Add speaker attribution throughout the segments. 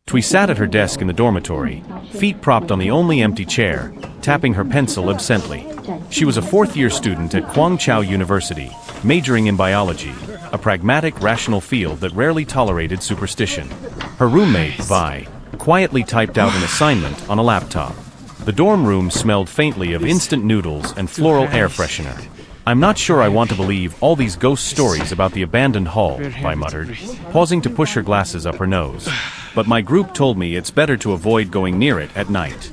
Speaker 1: Twee sat at her desk in the dormitory, feet propped on the only empty chair, tapping her pencil absently. She was a fourth-year student at Guangzhou University, majoring in biology, a pragmatic, rational field that rarely tolerated superstition. Her roommate, Vi, quietly typed out an assignment on a laptop. The dorm room smelled faintly of instant noodles and floral air freshener. "I'm not sure I want to believe all these ghost stories about the abandoned hall," Vi muttered, pausing to push her glasses up her nose. "But my group told me it's better to avoid going near it at night."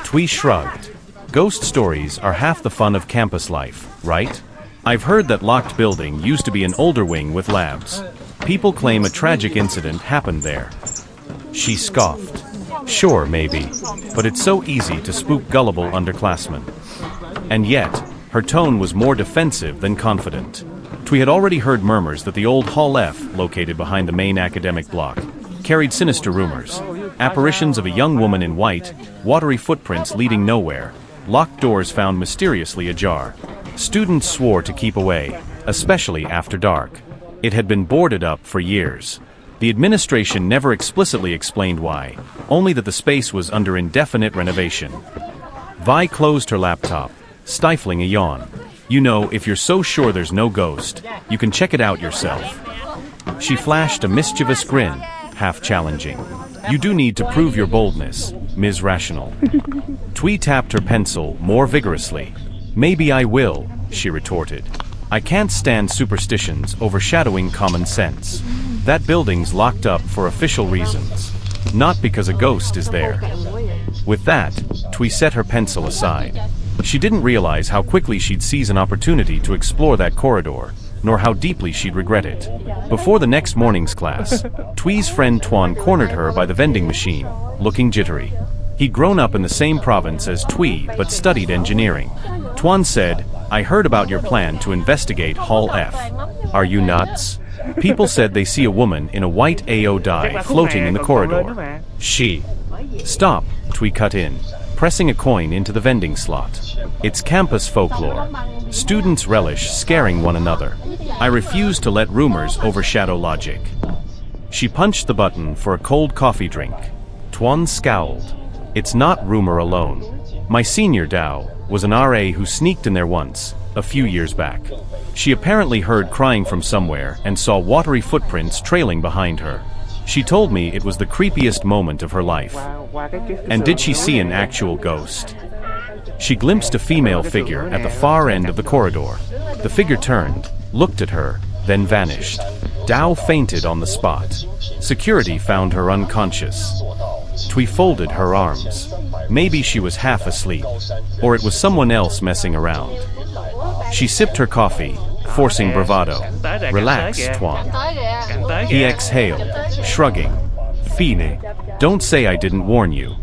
Speaker 1: Twee shrugged. "Ghost stories are half the fun of campus life, right? I've heard that locked building used to be an older wing with labs. People claim a tragic incident happened there." She scoffed. "Sure, maybe. But it's so easy to spook gullible underclassmen." And yet, her tone was more defensive than confident. Twee had already heard murmurs that the old Hall F, located behind the main academic block, carried sinister rumors. Apparitions of a young woman in white, watery footprints leading nowhere, locked doors found mysteriously ajar. Students swore to keep away, especially after dark. It had been boarded up for years. The administration never explicitly explained why, only that the space was under indefinite renovation. Vi closed her laptop, stifling a yawn. "You know, if you're so sure there's no ghost, you can check it out yourself." She flashed a mischievous grin, half challenging. "You do need to prove your boldness, Ms. Rational." Twee tapped her pencil more vigorously. "Maybe I will," she retorted. "I can't stand superstitions overshadowing common sense. That building's locked up for official reasons, not because a ghost is there." With that, Twee set her pencil aside. She didn't realize how quickly she'd seize an opportunity to explore that corridor, nor how deeply she'd regret it. Before the next morning's class, Twee's friend Tuan cornered her by the vending machine, looking jittery. He'd grown up in the same province as Twee but studied engineering. Tuan said, "I heard about your plan to investigate Hall F. Are you nuts? People said they see a woman in a white AO dye floating in the corridor." "She." "Stop," Twee cut in, pressing a coin into the vending slot. "It's campus folklore. Students relish scaring one another. I refuse to let rumors overshadow logic." She punched the button for a cold coffee drink. Tuan scowled. "It's not rumor alone. My senior Dao was an RA who sneaked in there once, a few years back. She apparently heard crying from somewhere and saw watery footprints trailing behind her. She told me it was the creepiest moment of her life." "And did she see an actual ghost?" She glimpsed a female figure at the far end of the corridor. The figure turned, looked at her, then vanished. Dao fainted on the spot. Security found her unconscious. Twee folded her arms. Maybe she was half asleep, or it was someone else messing around. She sipped her coffee, forcing bravado. "Relax, Tuan." He exhaled, shrugging. "Fine. Don't say I didn't warn you."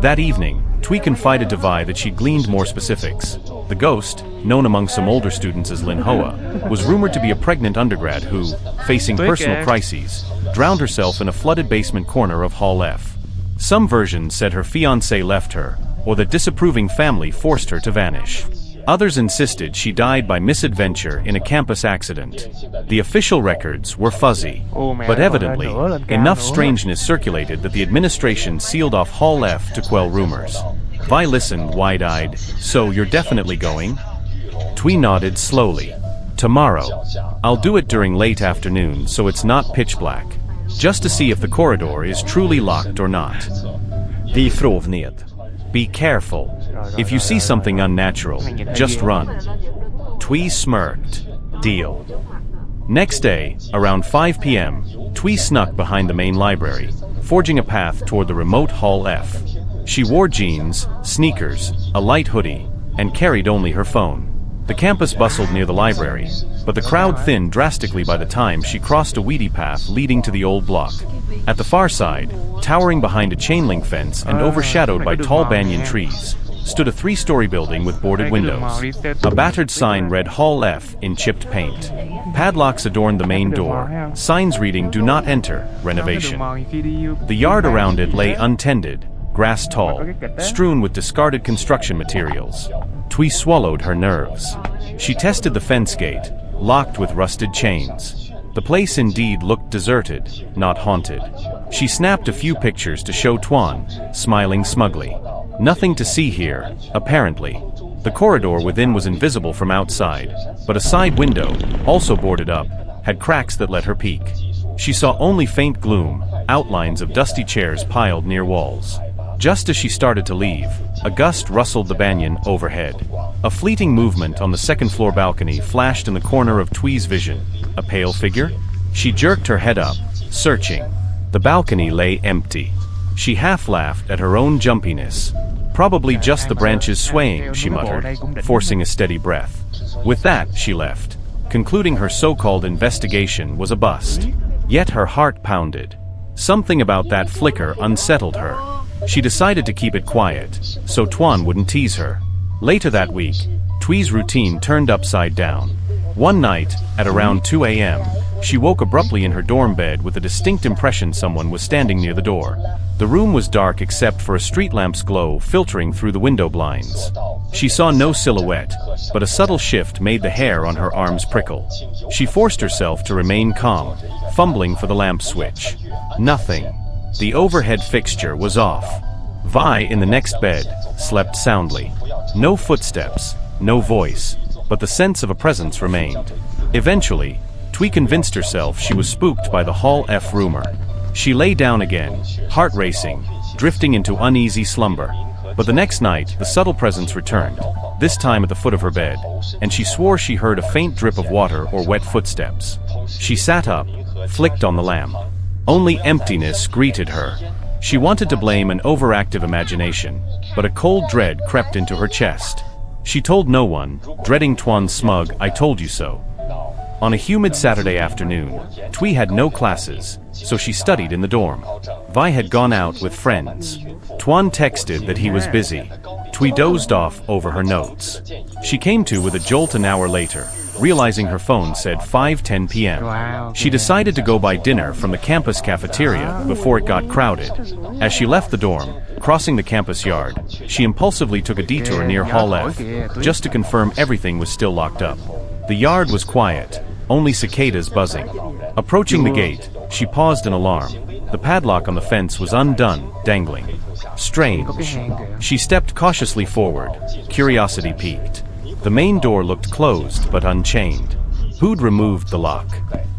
Speaker 1: That evening, Twee confided to Vi that she'd gleaned more specifics. The ghost, known among some older students as Lin Hoa, was rumored to be a pregnant undergrad who, facing personal crises, drowned herself in a flooded basement corner of Hall F. Some versions said her fiancé left her, or that disapproving family forced her to vanish. Others insisted she died by misadventure in a campus accident. The official records were fuzzy, but evidently, enough strangeness circulated that the administration sealed off Hall F to quell rumors. Vi listened wide-eyed. "So you're definitely going?" Twee nodded slowly. "Tomorrow. I'll do it during late afternoon so it's not pitch black, just to see if the corridor is truly locked or not."
Speaker 2: Vi frov ned.
Speaker 1: "Be careful. If you see something unnatural, just run." Twee smirked. "Deal." Next day, around 5 p.m., Twee snuck behind the main library, forging a path toward the remote Hall F. She wore jeans, sneakers, a light hoodie, and carried only her phone. The campus bustled near the library, but the crowd thinned drastically by the time she crossed a weedy path leading to the old block. At the far side, towering behind a chain-link fence and overshadowed by tall banyan trees, stood a 3-story building with boarded windows. A battered sign read Hall F in chipped paint. Padlocks adorned the main door, signs reading "Do Not Enter, Renovation." The yard around it lay untended, grass tall, strewn with discarded construction materials. Twee swallowed her nerves. She tested the fence gate, locked with rusted chains. The place indeed looked deserted, not haunted. She snapped a few pictures to show Tuan, smiling smugly. Nothing to see here, apparently. The corridor within was invisible from outside, but a side window, also boarded up, had cracks that let her peek. She saw only faint gloom, outlines of dusty chairs piled near walls. Just as she started to leave, a gust rustled the banyan overhead. A fleeting movement on the second-floor balcony flashed in the corner of Twee's vision. A pale figure? She jerked her head up, searching. The balcony lay empty. She half-laughed at her own jumpiness. Probably just the branches swaying, she muttered, forcing a steady breath. With that, she left, concluding her so-called investigation was a bust. Yet her heart pounded. Something about that flicker unsettled her. She decided to keep it quiet, so Tuan wouldn't tease her. Later that week, Twee's routine turned upside down. One night, at around 2 a.m., she woke abruptly in her dorm bed with a distinct impression someone was standing near the door. The room was dark except for a street lamp's glow filtering through the window blinds. She saw no silhouette, but a subtle shift made the hair on her arms prickle. She forced herself to remain calm, fumbling for the lamp switch. Nothing. The overhead fixture was off. Vi, in the next bed, slept soundly. No footsteps, no voice, but the sense of a presence remained. Eventually, Twee convinced herself she was spooked by the Hall F rumor. She lay down again, heart racing, drifting into uneasy slumber. But the next night, the subtle presence returned, this time at the foot of her bed, and she swore she heard a faint drip of water or wet footsteps. She sat up, flicked on the lamp. Only emptiness greeted her. She wanted to blame an overactive imagination, but a cold dread crept into her chest. She told no one, dreading Tuan's smug "I told you so." On a humid Saturday afternoon, Twee had no classes, so she studied in the dorm. Vi had gone out with friends. Tuan texted that he was busy. Twee dozed off over her notes. She came to with a jolt an hour later, realizing her phone said 5:10 p.m. She decided to go buy dinner from the campus cafeteria before it got crowded. As she left the dorm, crossing the campus yard, she impulsively took a detour near Hall F, just to confirm everything was still locked up. The yard was quiet, only cicadas buzzing. Approaching the gate, she paused in alarm. The padlock on the fence was undone, dangling. Strange. She stepped cautiously forward, curiosity piqued. The main door looked closed but unchained. Who'd removed the lock?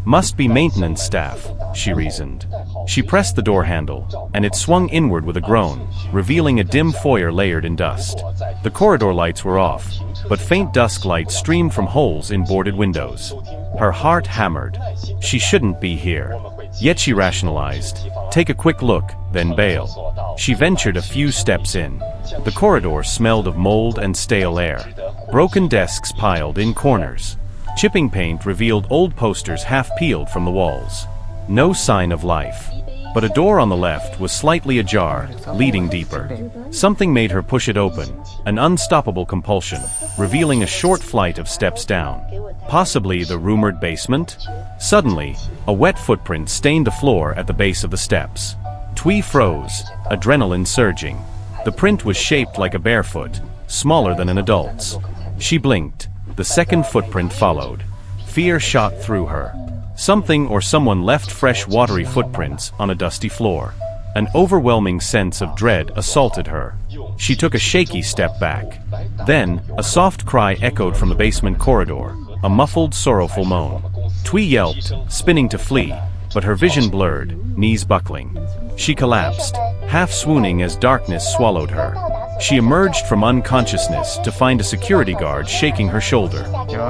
Speaker 1: Must be maintenance staff, she reasoned. She pressed the door handle, and it swung inward with a groan, revealing a dim foyer layered in dust. The corridor lights were off, but faint dusk light streamed from holes in boarded windows. Her heart hammered. She shouldn't be here. Yet she rationalized. Take a quick look, then bail. She ventured a few steps in. The corridor smelled of mold and stale air. Broken desks piled in corners. Chipping paint revealed old posters half peeled from the walls. No sign of life. But a door on the left was slightly ajar, leading deeper. Something made her push it open, an unstoppable compulsion, revealing a short flight of steps down. Possibly the rumored basement? Suddenly, a wet footprint stained the floor at the base of the steps. Twee froze, adrenaline surging. The print was shaped like a bare foot, smaller than an adult's. She blinked. The second footprint followed. Fear shot through her. Something or someone left fresh watery footprints on a dusty floor. An overwhelming sense of dread assaulted her. She took a shaky step back. Then, a soft cry echoed from the basement corridor, a muffled, sorrowful moan. Twee yelped, spinning to flee, but her vision blurred, knees buckling. She collapsed, half swooning as darkness swallowed her. She emerged from unconsciousness to find a security guard shaking her shoulder.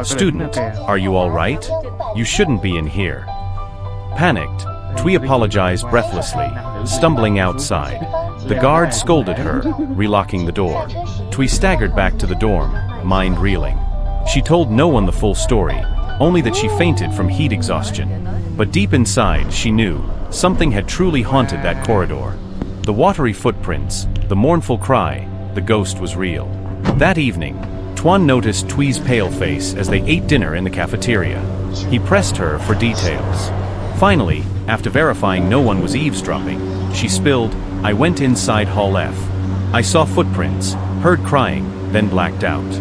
Speaker 1: "Student, are you all right? You shouldn't be in here." Panicked, Twee apologized breathlessly, stumbling outside. The guard scolded her, relocking the door. Twee staggered back to the dorm, mind reeling. She told no one the full story, only that she fainted from heat exhaustion. But deep inside, she knew something had truly haunted that corridor. The watery footprints, the mournful cry, the ghost was real. That evening, Tuan noticed Twee's pale face as they ate dinner in the cafeteria. He pressed her for details. Finally, after verifying no one was eavesdropping, she spilled, "I went inside Hall F. I saw footprints, heard crying, then blacked out."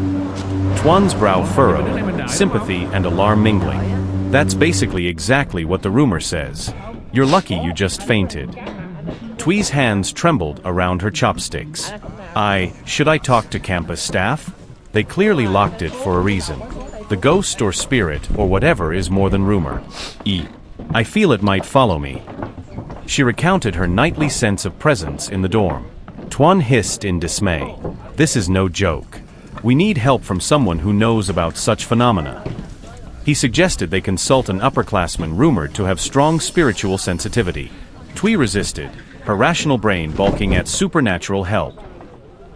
Speaker 1: Tuan's brow furrowed, sympathy and alarm mingling. That's basically exactly what the rumor says. You're lucky you just fainted. Twee's hands trembled around her chopsticks. Should I talk to campus staff? They clearly locked it for a reason. The ghost or spirit or whatever is more than rumor. I feel it might follow me. She recounted her nightly sense of presence in the dorm. Tuan hissed in dismay. This is no joke. We need help from someone who knows about such phenomena. He suggested they consult an upperclassman rumored to have strong spiritual sensitivity. Twee resisted, her rational brain balking at supernatural help.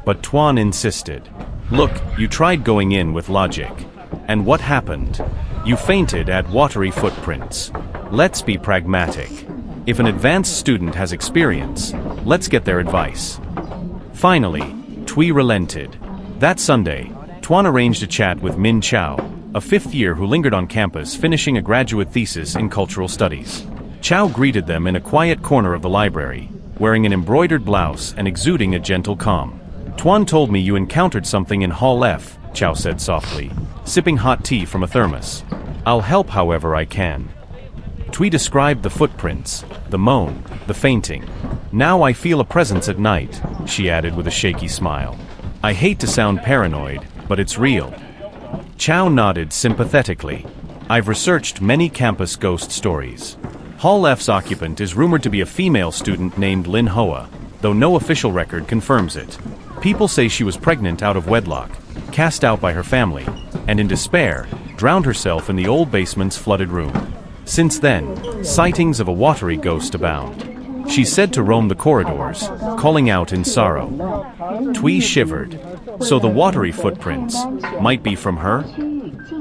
Speaker 1: But Tuan insisted. Look, you tried going in with logic. And what happened? You fainted at watery footprints. Let's be pragmatic. If an advanced student has experience, let's get their advice. Finally, Twee relented. That Sunday, Tuan arranged a chat with Min Chow, a fifth year who lingered on campus finishing a graduate thesis in cultural studies. Chow greeted them in a quiet corner of the library, wearing an embroidered blouse and exuding a gentle calm. Tuan told me you encountered something in Hall F, Chow said softly, sipping hot tea from a thermos. I'll help however I can. Twee described the footprints, the moan, the fainting. Now I feel a presence at night, she added with a shaky smile. I hate to sound paranoid, but it's real. Chow nodded sympathetically. I've researched many campus ghost stories. Hall F's occupant is rumored to be a female student named Lin Hoa, though no official record confirms it. People say she was pregnant out of wedlock, cast out by her family, and in despair, drowned herself in the old basement's flooded room. Since then, sightings of a watery ghost abound. She's said to roam the corridors, calling out in sorrow. Twee shivered. So the watery footprints might be from her?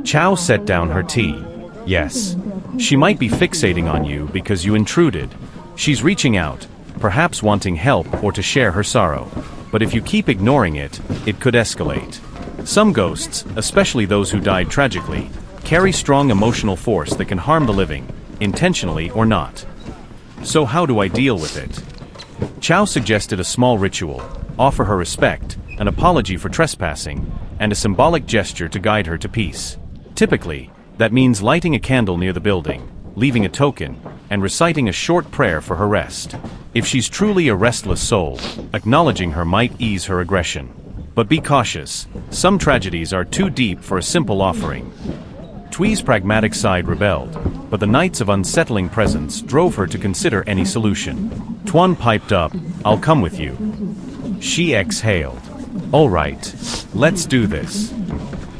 Speaker 1: Chow set down her tea. Yes. She might be fixating on you because you intruded. She's reaching out, perhaps wanting help or to share her sorrow. But if you keep ignoring it, it could escalate. Some ghosts, especially those who died tragically, carry strong emotional force that can harm the living, intentionally or not. So how do I deal with it? Chow suggested a small ritual, offer her respect, an apology for trespassing, and a symbolic gesture to guide her to peace. Typically, that means lighting a candle near the building, leaving a token, and reciting a short prayer for her rest. If she's truly a restless soul, acknowledging her might ease her aggression. But be cautious, some tragedies are too deep for a simple offering. Twee's pragmatic side rebelled, but the nights of unsettling presence drove her to consider any solution. Tuan piped up, I'll come with you. She exhaled. All right, let's do this.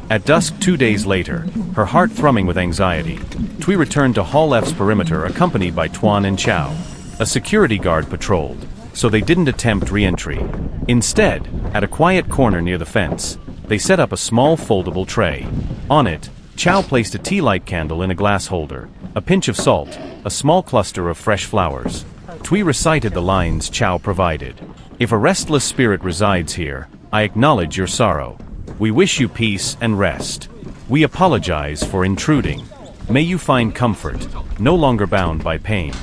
Speaker 1: At dusk 2 days later, her heart thrumming with anxiety, Twee returned to Hall F's perimeter accompanied by Tuan and Chow. A security guard patrolled, so they didn't attempt re-entry. Instead, at a quiet corner near the fence, they set up a small foldable tray. On it, Chow placed a tea light candle in a glass holder, a pinch of salt, a small cluster of fresh flowers. Twee recited the lines Chow provided. If a restless spirit resides here, I acknowledge your sorrow. We wish you peace and rest. We apologize for intruding. May you find comfort, no longer bound by pain.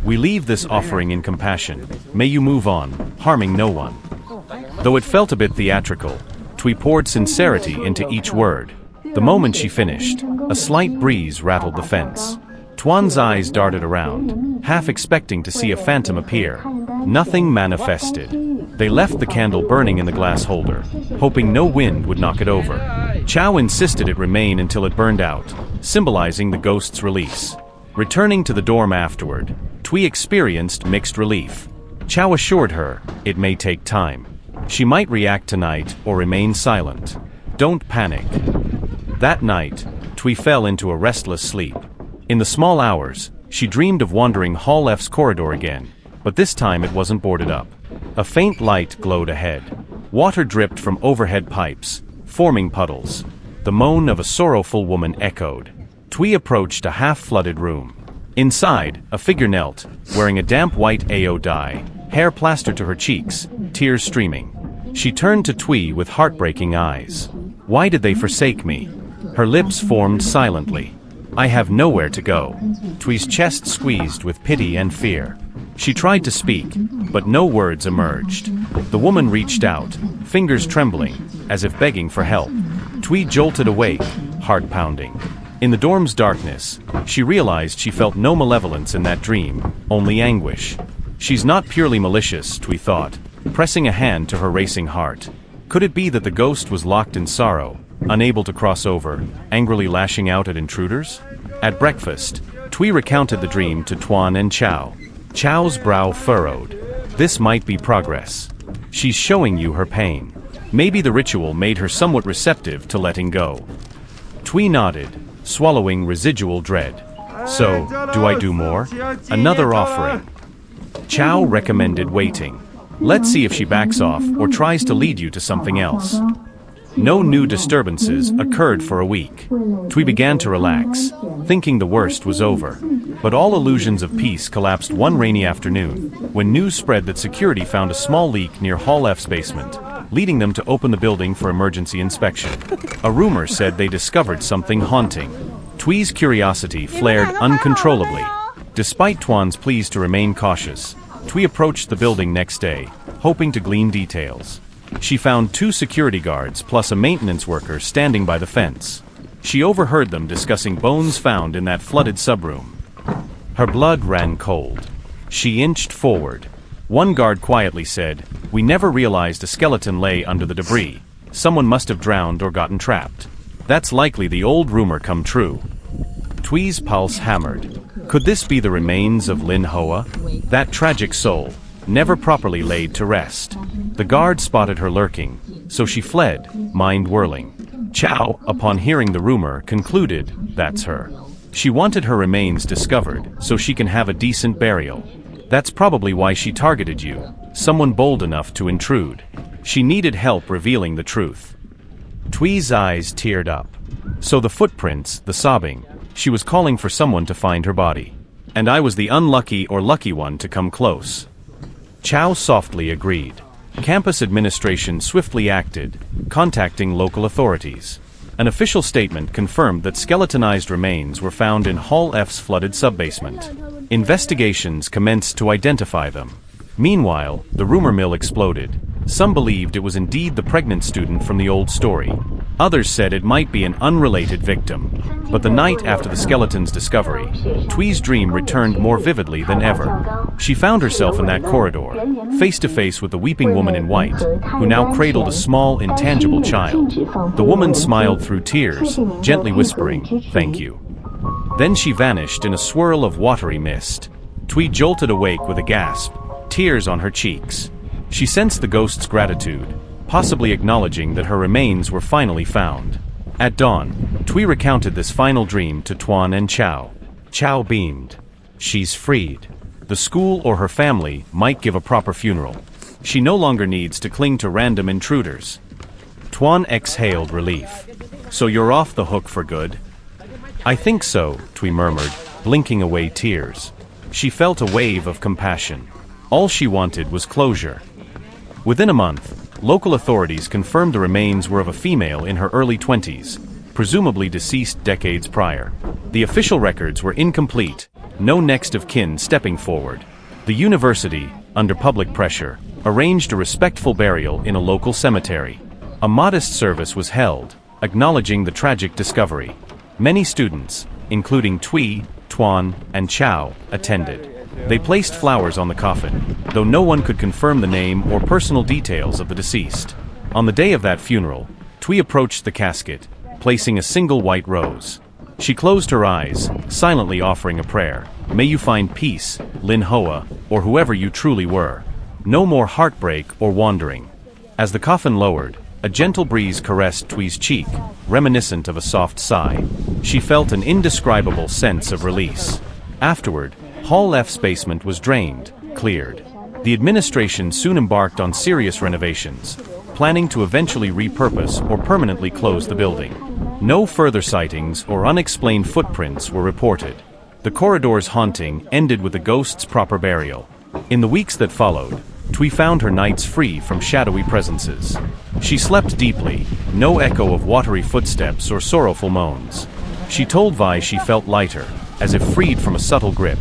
Speaker 1: We leave this offering in compassion. May you move on, harming no one. Though it felt a bit theatrical, Twee poured sincerity into each word. The moment she finished, a slight breeze rattled the fence. Tuan's eyes darted around, half expecting to see a phantom appear. Nothing manifested. They left the candle burning in the glass holder, hoping no wind would knock it over. Chow insisted it remain until it burned out, symbolizing the ghost's release. Returning to the dorm afterward, Twee experienced mixed relief. Chow assured her, it may take time. She might react tonight or remain silent. Don't panic. That night, Twee fell into a restless sleep. In the small hours, she dreamed of wandering Hall F's corridor again, but this time it wasn't boarded up. A faint light glowed ahead. Water dripped from overhead pipes, forming puddles. The moan of a sorrowful woman echoed. Twee approached a half-flooded room. Inside, a figure knelt, wearing a damp white AO dye, hair plastered to her cheeks, tears streaming. She turned to Twee with heartbreaking eyes. Why did they forsake me? Her lips formed silently. I have nowhere to go. Twee's chest squeezed with pity and fear. She tried to speak, but no words emerged. The woman reached out, fingers trembling, as if begging for help. Twee jolted awake, heart pounding. In the dorm's darkness, she realized she felt no malevolence in that dream, only anguish. She's not purely malicious, Twee thought, pressing a hand to her racing heart. Could it be that the ghost was locked in sorrow, unable to cross over, angrily lashing out at intruders? At breakfast, Twee recounted the dream to Tuan and Chow. Chow's brow furrowed. This might be progress. She's showing you her pain. Maybe the ritual made her somewhat receptive to letting go. Twee nodded, swallowing residual dread. So, do I do more? Another offering. Chow recommended waiting. Let's see if she backs off or tries to lead you to something else. No new disturbances occurred for a week. Twee began to relax, thinking the worst was over. But all illusions of peace collapsed one rainy afternoon, when news spread that security found a small leak near Hall F's basement, leading them to open the building for emergency inspection. A rumor said they discovered something haunting. Twee's curiosity flared uncontrollably. Despite Tuan's pleas to remain cautious, Twee approached the building next day, hoping to glean details. She found 2 security guards plus a maintenance worker standing by the fence. She overheard them discussing bones found in that flooded subroom. Her blood ran cold. She inched forward. One guard quietly said, "We never realized a skeleton lay under the debris. Someone must have drowned or gotten trapped. That's likely the old rumor come true." Twee's pulse hammered. Could this be the remains of Lin Hoa? That tragic soul, never properly laid to rest. The guard spotted her lurking, so she fled, mind whirling. Chow, upon hearing the rumor, concluded, that's her. She wanted her remains discovered, so she can have a decent burial. That's probably why she targeted you, someone bold enough to intrude. She needed help revealing the truth. Twee's eyes teared up. So the footprints, the sobbing, she was calling for someone to find her body. And I was the unlucky or lucky one to come close. Chow softly agreed. Campus administration swiftly acted, contacting local authorities. An official statement confirmed that skeletonized remains were found in Hall F's flooded subbasement. Investigations commenced to identify them. Meanwhile, the rumor mill exploded. Some believed it was indeed the pregnant student from the old story. Others said it might be an unrelated victim. But the night after the skeleton's discovery, Twee's dream returned more vividly than ever. She found herself in that corridor, face to face with the weeping woman in white, who now cradled a small, intangible child. The woman smiled through tears, gently whispering, "Thank you." Then she vanished in a swirl of watery mist. Twee jolted awake with a gasp, tears on her cheeks. She sensed the ghost's gratitude, possibly acknowledging that her remains were finally found. At dawn, Twee recounted this final dream to Tuan and Chow. Chow beamed. She's freed. The school or her family might give a proper funeral. She no longer needs to cling to random intruders. Tuan exhaled relief. So you're off the hook for good? I think so, Twee murmured, blinking away tears. She felt a wave of compassion. All she wanted was closure. Within a month, local authorities confirmed the remains were of a female in her early 20s, presumably deceased decades prior. The official records were incomplete, no next of kin stepping forward. The university, under public pressure, arranged a respectful burial in a local cemetery. A modest service was held, acknowledging the tragic discovery. Many students, including Twee, Tuan, and Chow, attended. They placed flowers on the coffin, though no one could confirm the name or personal details of the deceased. On the day of that funeral, Twee approached the casket, placing a single white rose. She closed her eyes, silently offering a prayer. May you find peace, Lin Hoa, or whoever you truly were. No more heartbreak or wandering. As the coffin lowered, a gentle breeze caressed Twee's cheek, reminiscent of a soft sigh. She felt an indescribable sense of release. Afterward, Hall F's basement was drained, cleared. The administration soon embarked on serious renovations, planning to eventually repurpose or permanently close the building. No further sightings or unexplained footprints were reported. The corridor's haunting ended with the ghost's proper burial. In the weeks that followed, Twee found her nights free from shadowy presences. She slept deeply, no echo of watery footsteps or sorrowful moans. She told Vi she felt lighter, as if freed from a subtle grip.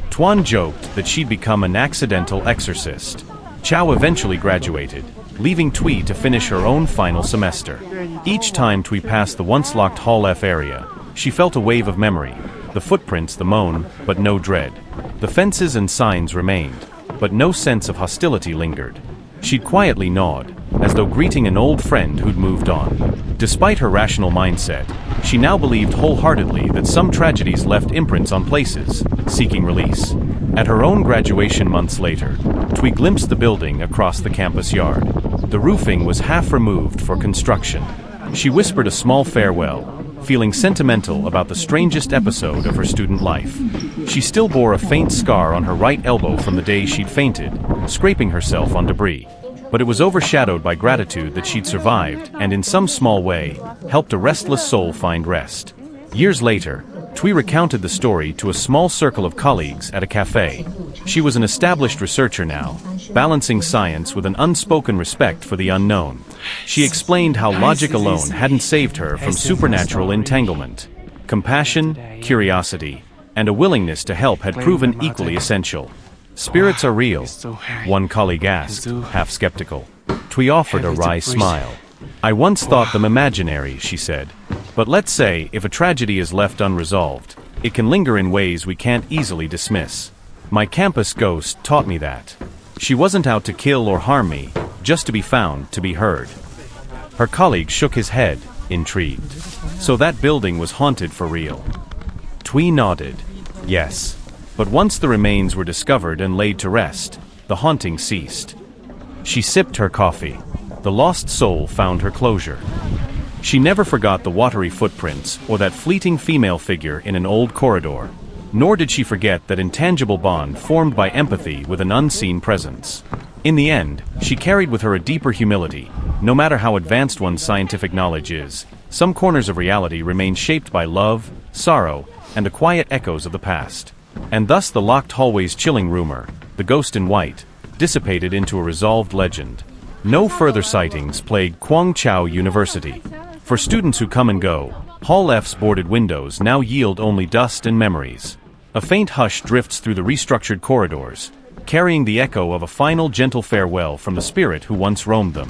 Speaker 1: Tuan joked that she'd become an accidental exorcist. Chow eventually graduated, leaving Twee to finish her own final semester. Each time Twee passed the once-locked Hall F area, She felt a wave of memory, the footprints, the moan, but no dread. The fences and signs remained, but no sense of hostility lingered. She'd quietly nod, as though greeting an old friend who'd moved on. Despite her rational mindset, she now believed wholeheartedly that some tragedies left imprints on places, seeking release. At her own graduation months later, Twee glimpsed the building across the campus yard. The roofing was half removed for construction. She whispered a small farewell, feeling sentimental about the strangest episode of her student life. She still bore a faint scar on her right elbow from the day she'd fainted, scraping herself on debris. But it was overshadowed by gratitude that she'd survived and in some small way, helped a restless soul find rest. Years later, Twee recounted the story to a small circle of colleagues at a cafe. She was an established researcher now, balancing science with an unspoken respect for the unknown. She explained how logic alone hadn't saved her from supernatural entanglement. Compassion, curiosity, and a willingness to help had proven equally essential. Spirits are real, one colleague asked, half skeptical. Twee offered a wry smile. I once thought them imaginary, she said. But let's say, if a tragedy is left unresolved, it can linger in ways we can't easily dismiss. My campus ghost taught me that. She wasn't out to kill or harm me, just to be found, to be heard. Her colleague shook his head, intrigued. So that building was haunted for real? Twee nodded. Yes. But once the remains were discovered and laid to rest, the haunting ceased. She sipped her coffee. The lost soul found her closure. She never forgot the watery footprints or that fleeting female figure in an old corridor. Nor did she forget that intangible bond formed by empathy with an unseen presence. In the end, she carried with her a deeper humility. No matter how advanced one's scientific knowledge is, some corners of reality remain shaped by love, sorrow, and the quiet echoes of the past. And thus the locked hallway's chilling rumor, the ghost in white, dissipated into a resolved legend. No further sightings plague Kwang Chau University. For students who come and go, Hall F's boarded windows now yield only dust and memories. A faint hush drifts through the restructured corridors, carrying the echo of a final gentle farewell from the spirit who once roamed them.